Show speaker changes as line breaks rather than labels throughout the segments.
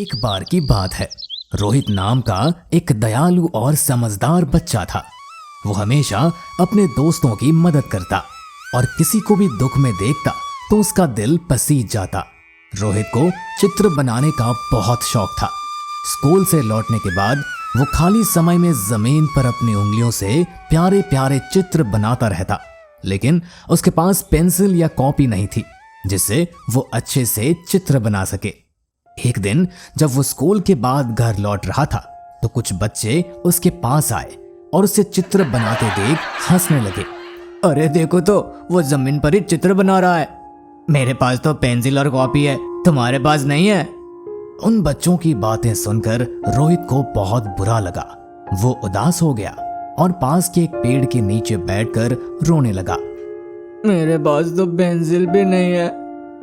एक बार की बात है। रोहित नाम का एक दयालु और समझदार बच्चा था। वो हमेशा अपने दोस्तों की मदद करता और किसी को भी दुख में देखता तो उसका दिल पसीज जाता। रोहित को चित्र बनाने का बहुत शौक था। स्कूल से लौटने के बाद वो खाली समय में जमीन पर अपनी उंगलियों से प्यारे प्यारे चित्र बनाता रहता, लेकिन उसके पास पेंसिल या कॉपी नहीं थी जिससे वो अच्छे से चित्र बना सके। एक दिन जब वो स्कूल के बाद घर लौट रहा था तो कुछ बच्चे उसके पास आए और उसे चित्र बनाते देख हंसने लगे।
अरे देखो तो वो जमीन पर ही चित्र बना रहा है। मेरे पास तो पेंसिल और कॉपी है, तुम्हारे पास नहीं है।
उन बच्चों की बातें सुनकर रोहित को बहुत बुरा लगा। वो उदास हो गया और पास के एक पेड़ के नीचे बैठकर रोने लगा।
मेरे पास तो पेंसिल भी नहीं है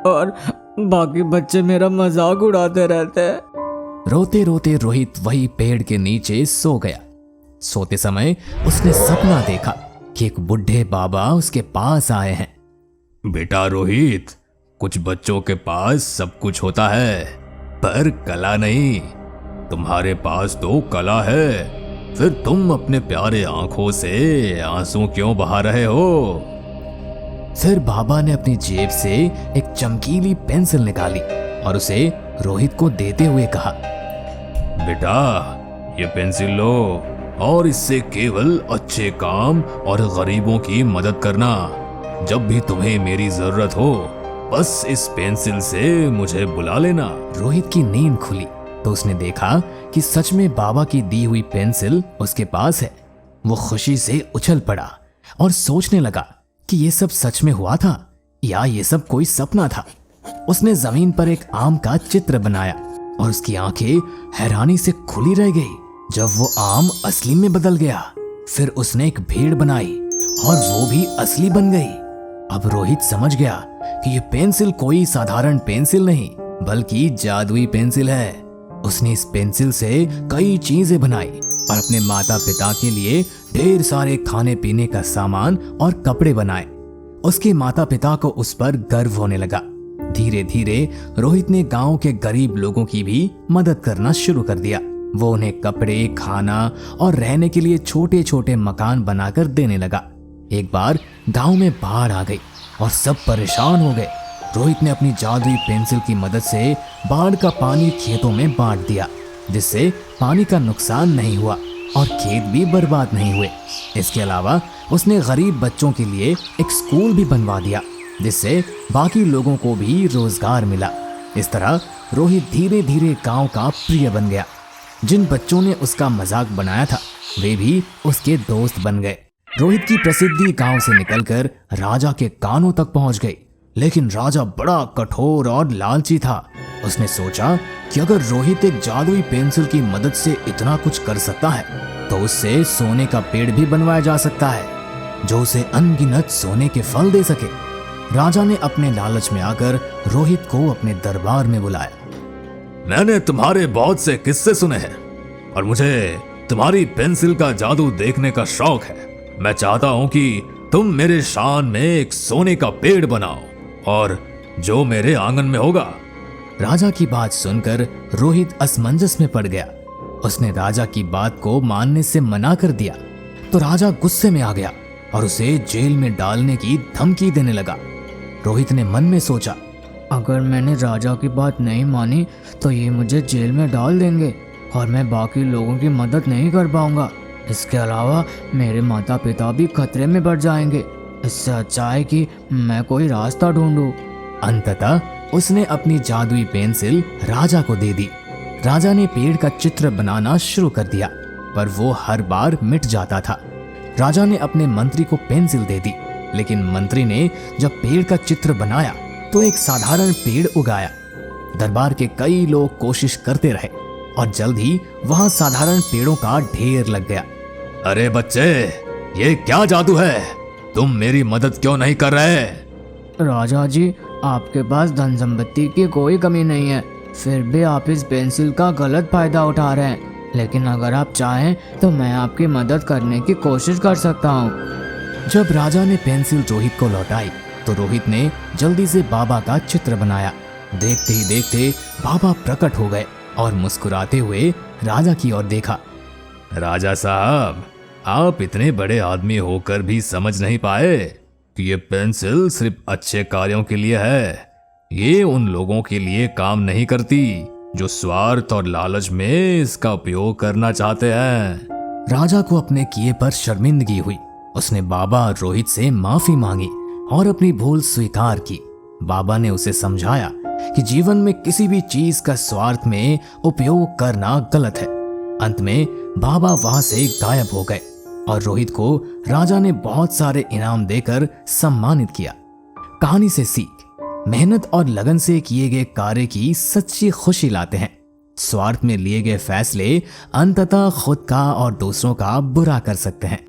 और बाकी बच्चे मेरा मजाक उड़ाते रहते हैं।
रोते रोते रोहित वही पेड़ के नीचे सो गया। सोते समय उसने सपना देखा कि एक बुढ़े बाबा उसके पास आए हैं।
बेटा रोहित, कुछ बच्चों के पास सब कुछ होता है पर कला नहीं। तुम्हारे पास तो कला है, फिर तुम अपने प्यारे आंखों से आंसू क्यों बहा रहे हो?
फिर बाबा ने अपनी जेब से एक चमकीली पेंसिल निकाली और उसे रोहित को देते हुए कहा,
बेटा ये पेंसिल लो और इससे केवल अच्छे काम और गरीबों की मदद करना। जब भी तुम्हें मेरी जरूरत हो बस इस पेंसिल से मुझे बुला लेना।
रोहित की नींद खुली तो उसने देखा कि सच में बाबा की दी हुई पेंसिल उसके पास है। वो खुशी से उछल पड़ा और सोचने लगा कि ये सब सच में हुआ था या ये सब कोई सपना था। उसने जमीन पर एक आम का चित्र बनाया और उसकी आंखें हैरानी से खुली रह गई जब वो आम असली में बदल गया। फिर उसने एक भेड़ बनाई और वो भी असली बन गई। अब रोहित समझ गया कि ये पेंसिल कोई साधारण पेंसिल नहीं बल्कि जादुई पेंसिल है। उसने इस पेंसिल से कई चीजें बनाई और अपने माता पिता के लिए ढेर सारे खाने पीने का सामान और कपड़े बनाए। उसके माता पिता को उस पर गर्व होने लगा। धीरे धीरे रोहित ने गांव के गरीब लोगों की भी मदद करना शुरू कर दिया। वो उन्हें कपड़े, खाना और रहने के लिए छोटे छोटे मकान बनाकर देने लगा। एक बार गांव में बाढ़ आ गई और सब परेशान हो गए। रोहित ने अपनी जादुई पेंसिल की मदद से बाढ़ का पानी खेतों में बांट दिया, जिससे पानी का नुकसान नहीं हुआ और खेत भी बर्बाद नहीं हुए। इसके अलावा उसने गरीब बच्चों के लिए एक स्कूल भी बनवा दिया, जिससे बाकी लोगों को भी रोजगार मिला। इस तरह रोहित धीरे धीरे गांव का प्रिय बन गया। जिन बच्चों ने उसका मजाक बनाया था वे भी उसके दोस्त बन गए। रोहित की प्रसिद्धि गांव से निकलकर राजा के कानों तक पहुंच गई, लेकिन राजा बड़ा कठोर और लालची था। उसने सोचा कि अगर रोहित एक जादुई पेंसिल की मदद से इतना कुछ कर सकता है तो उससे सोने का पेड़ भी बनवाया जा सकता है जो उसे अनगिनत सोने के फल दे सके। राजा ने अपने लालच में आकर रोहित को अपने दरबार में बुलाया।
मैंने तुम्हारे बहुत से किस्से सुने हैं और मुझे तुम्हारी पेंसिल का जादू देखने का शौक है। मैं चाहता हूं कि तुम मेरे शान में एक सोने का पेड़ बनाओ और जो मेरे आंगन में होगा।
राजा की बात सुनकर रोहित असमंजस में पड़ गया। उसने राजा की बात को मानने से मना कर दिया तो राजा गुस्से में आ गया और उसे जेल में डालने की धमकी देने लगा। रोहित ने मन में सोचा,
अगर मैंने राजा की बात नहीं मानी तो ये मुझे जेल में डाल देंगे और मैं बाकी लोगों की मदद नहीं कर पाऊंगा। इसके अलावा मेरे माता पिता भी खतरे में पड़ जाएंगे। इससे अच्छा है कि मैं कोई रास्ता ढूंढूं।
अंततः उसने अपनी जादुई पेंसिल राजा को दे दी। राजा ने पेड़ का चित्र बनाना शुरू कर दिया पर वो हर बार मिट जाता था। राजा ने अपने मंत्री को पेंसिल दे दी, लेकिन मंत्री ने जब पेड़ का चित्र बनाया तो एक साधारण पेड़ उगाया। दरबार के कई लोग कोशिश करते रहे और जल्द ही वहां साधारण पेड़ों का ढेर लग गया।
अरे बच्चे, ये क्या जादू है? तुम मेरी मदद क्यों नहीं कर रहे?
राजा जी, आपके पास धन संपत्ति की कोई कमी नहीं है, फिर भी आप इस पेंसिल का गलत फायदा उठा रहे हैं। लेकिन अगर आप चाहें तो मैं आपकी मदद करने की कोशिश कर सकता हूँ।
जब राजा ने पेंसिल रोहित को लौटाई तो रोहित ने जल्दी से बाबा का चित्र बनाया। देखते ही देखते बाबा प्रकट हो गए और मुस्कुराते हुए राजा की ओर देखा।
राजा साहब, आप इतने बड़े आदमी होकर भी समझ नहीं पाए कि ये पेंसिल सिर्फ अच्छे कार्यों के लिए है। ये उन लोगों के लिए काम नहीं करती जो स्वार्थ और लालच में इसका उपयोग करना चाहते हैं।
राजा को अपने किए पर शर्मिंदगी हुई। उसने बाबा और रोहित से माफी मांगी और अपनी भूल स्वीकार की। बाबा ने उसे समझाया कि जीवन में किसी भी चीज का स्वार्थ में उपयोग करना गलत है। अंत में बाबा वहां से गायब हो गए और रोहित को राजा ने बहुत सारे इनाम देकर सम्मानित किया। कहानी से सीख, मेहनत और लगन से किए गए कार्य की सच्ची खुशी लाते हैं। स्वार्थ में लिए गए फैसले अंततः खुद का और दूसरों का बुरा कर सकते हैं।